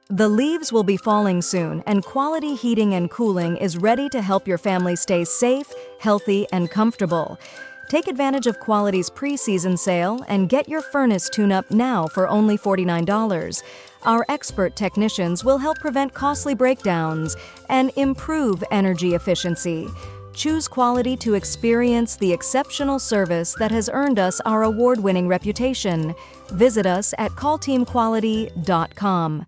The leaves will be falling soon, and Quality Heating and Cooling is ready to help your family stay safe, healthy, and comfortable. Take advantage of Quality's pre-season sale and get your furnace tune-up now for only $49. Our expert technicians will help prevent costly breakdowns and improve energy efficiency. Choose Quality to experience the exceptional service that has earned us our award-winning reputation. Visit us at callteamquality.com.